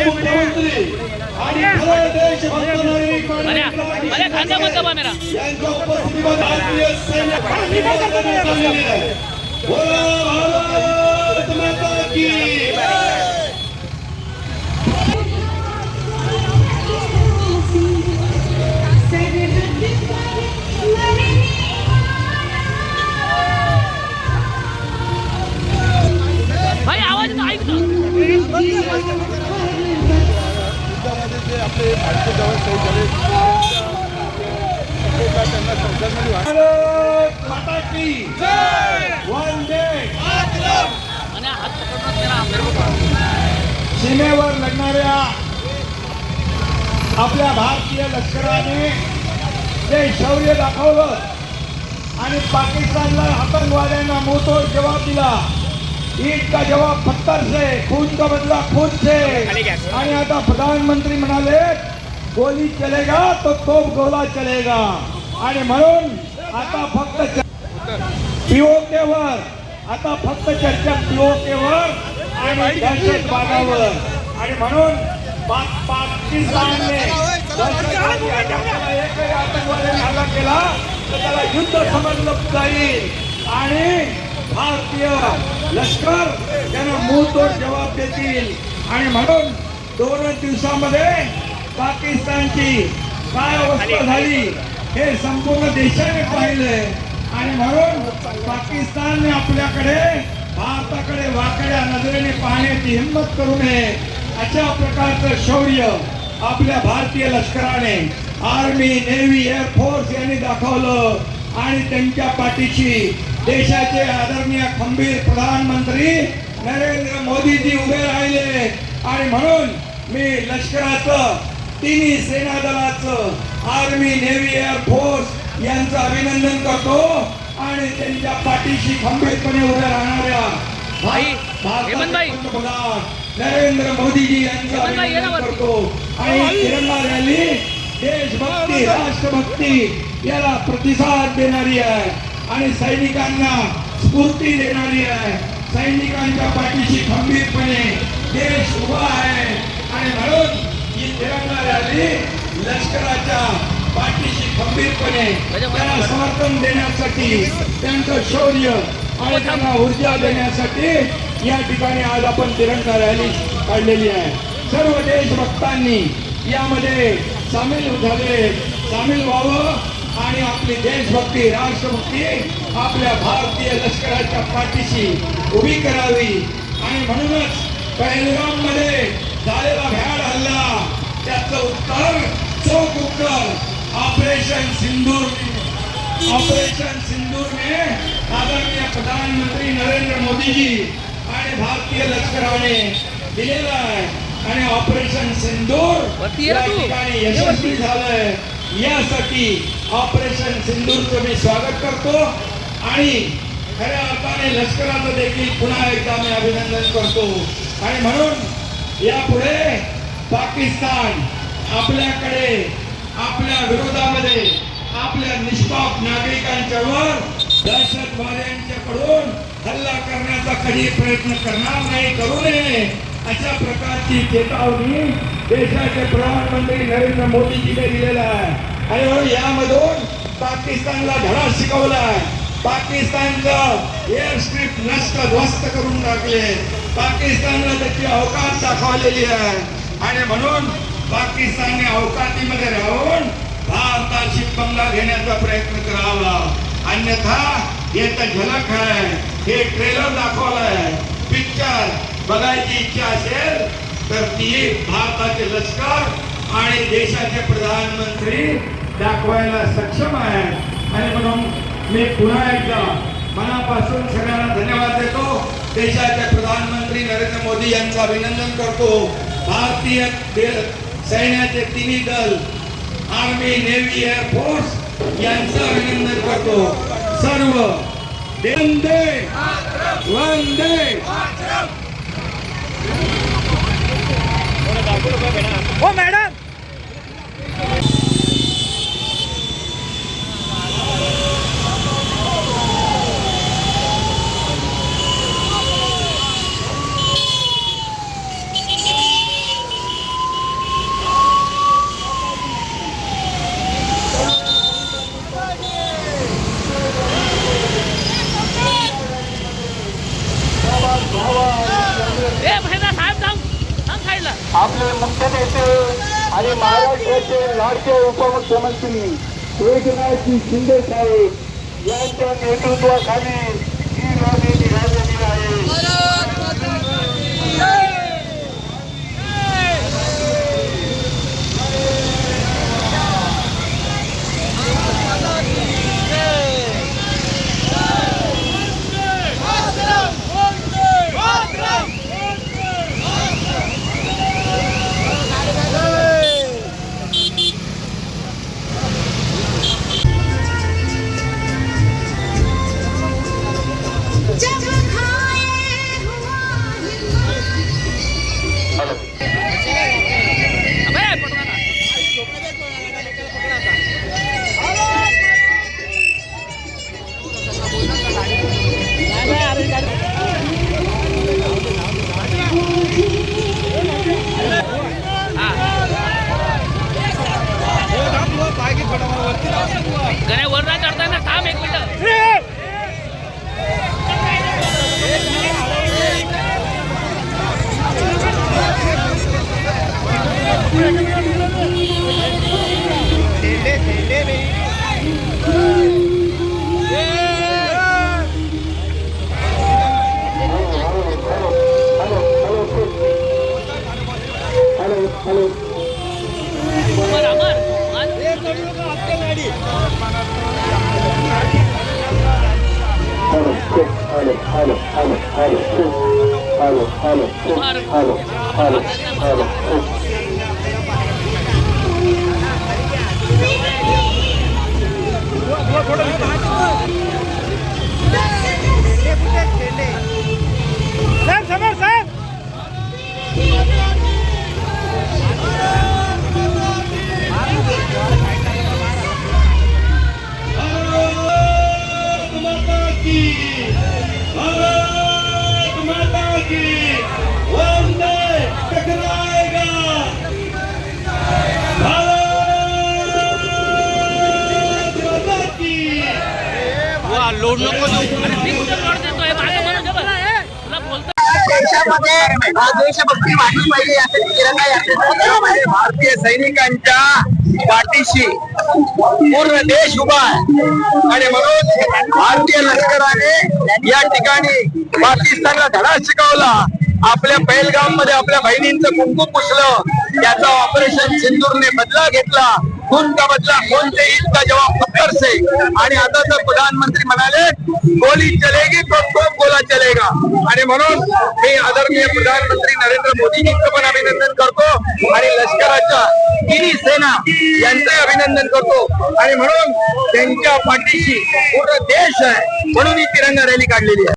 उपमुख्यमंत्री आणि खरे देशभक्त नागरिक यांच्या उपस्थितीमध्ये भारतीय सैन्य झालेली आहे. बोला भारत माता की भाई आवाज ऐक ना. आपले भारतीय जवान शहीद झाले त्यांना श्रद्धांजली वाहतो. भारत माता की जय. वंदे आणि हात पकडून मेरा सीमेवर लढणाऱ्या आपल्या भारतीय लष्कराने जे शौर्य दाखवलं आणि पाकिस्तानला आतंकवाद्यांना मुंहतोड जवाब दिला. ईद का जवाब पत्थर से, खून का बदला खून से. आणि आता प्रधानमंत्री म्हणाले गोली चलेगा तो तोप गोला चलेगा. आणि म्हणून आता फक्त पीओकेवर चर्चा पीओकेवर आणि दहशतवादावर. आणि म्हणून पाकिस्तानने एकही आतंकवाद्याने हल्ला केला तर त्याला युद्ध समजलं जाईल आणि भारतीय लष्कर त्यांना मुंहतोड जवाब देतील. आणि म्हणून 2 दिवसामध्ये पाकिस्तानची काय अवस्था झाली हे संपूर्ण देशाने पाहिलंय. आणि म्हणून पाकिस्तानने आपल्याकडे भारताकडे वाकड्या नजरेने पाहण्याची हिंमत करू नये. अशा प्रकारचं शौर्य आपल्या भारतीय लष्कराने, आर्मी, नेव्ही, एअरफोर्स यांनी दाखवलं. आणि त्यांच्या पाठीशी देशाचे आदरणीय खंबीर प्रधानमंत्री नरेंद्र मोदीजी उभे राहिले. आणि म्हणून मी लष्कराचं, तिन्ही सेना दलाचं, आर्मी, नेव्ही, एअरफोर्स यांचं अभिनंदन करतो. आणि त्यांच्या पाठीशी खंबीरपणे उभ्या राहणाऱ्या पंतप्रधान नरेंद्र मोदीजी यांचं अभिनंदन करतो. आणि तिरंगा रॅली देशभक्ती, राष्ट्रभक्ती याला प्रतिसाद देणारी आहे आणि सैनिकांना स्फूर्ती देणारी आहे. सैनिकांच्या पाठीशी खंबीरपणे देश उभा आहे. आणि म्हणून ही तिरंगा रॅली लष्कराच्या पाठीशी खंबीरपणे त्यांना समर्थन देण्यासाठी, त्यांचं शौर्य आणि त्यांना ऊर्जा देण्यासाठी या ठिकाणी आज आपण तिरंगा रॅली काढलेली आहे. सर्व देशभक्तांनी यामध्ये सामील व्हावं आणि आपली देशभक्ती, राष्ट्रभक्ती आपल्या भारतीय लष्कराच्या पाठीशी उभी करावी. आणि म्हणूनच पहलगाम मध्ये झालेला भ्याड हल्ला त्याचं उत्तर, चोख उत्तर ऑपरेशन सिंदूर ने आदरणीय प्रधानमंत्री नरेंद्र मोदीजी आणि भारतीय लष्कराने दिलेला आहे. आणि ऑपरेशन सिंदूर या ठिकाणी यशस्वी झालंय. यासाठी ऑपरेशन सिंदूरचं मी स्वागत करतो. आणि खऱ्या अर्थाने लष्कराचं देखील पुन्हा एकदा मी अभिनंदन करतो. आणि म्हणून यापुढे पाकिस्तान आपल्याकडे, आपल्या विरोधामध्ये, आपल्या निष्पाप नागरिकांच्यावर दहशतवाद्यांच्याकडून हल्ला करण्याचा कधी प्रयत्न करणार नाही, करू नये अशा प्रकारची चेतावणी देशाचे प्रधानमंत्री नरेंद्र मोदीजीने दिलेला आहे. आणि म्हणून यामधून पाकिस्तानला धडा शिकवला आहे. पाकिस्तानचं एअर स्ट्रीप ध्वस्त करून टाकले. पाकिस्तानला त्याची अवकाश दाखवलेली आहे. आणि म्हणून पाकिस्तानने अवकाशीमध्ये राहून भारताशी पंगा घेण्याचा प्रयत्न करावा. अन्यथा याचा झलक आहे, हे ट्रेलर दाखवलंय. पिक्चर बघायची इच्छा असेल तर ती भारताचे लष्कर आणि देशाचे प्रधानमंत्री दाखवायला सक्षम आहे. आणि म्हणून मी पुन्हा एकदा मनापासून सगळ्यांना धन्यवाद देतो. देशाचे प्रधानमंत्री नरेंद्र मोदी यांचं अभिनंदन करतो. भारतीय सैन्याचे तिन्ही दल, आर्मी, नेव्ही, एअरफोर्स यांचं अभिनंदन करतो. सर्व वंदे वंदे. हो मॅडम. आपले मुख्य नेते आणि महाराष्ट्राचे लाडके उपमुख्यमंत्री एकनाथजी शिंदे साहेब यांच्या नेतृत्वाखाली ही रॅली निघालेली आहे. जब खाए हुआ अबे पटवा ना. गणे वर नाही चढताय ना, थांब एक मिनिट. अमर अमर लोड नको देऊ. अरे मी कुठे लोड देतोय? मागे म्हणून घे बरं. तुला बोलतो देशामध्ये देशभक्ती वाढली पाहिजे यासाठी तिरंगा यात्रेमध्ये भारतीय सैनिकांच्या पाठीशी पूर्ण देश उभा आहे आणि म्हणून भारतीय लष्कराने या ठिकाणी पाकिस्तानला धडा शिकवला. आपल्या पहलगाम मध्ये आपल्या बहिणींचं कुंकू पुसलं. याचा ऑपरेशन सिंदूरने बदला घेतला. खून का बदला खून से, ईद का जवाब पत्थर से. आणि आता तर प्रधानमंत्री म्हणाले गोली चलेगी तो गोला चलेगा. आणि म्हणून मी आदरणीय प्रधानमंत्री नरेंद्र मोदीजींचं पण अभिनंदन करतो आणि लष्कराच्या तिन्ही सेना यांचं अभिनंदन करतो. आणि म्हणून त्यांच्या पाठीशी पूर्ण देश आहे म्हणून ही तिरंगा रॅली काढलेली आहे.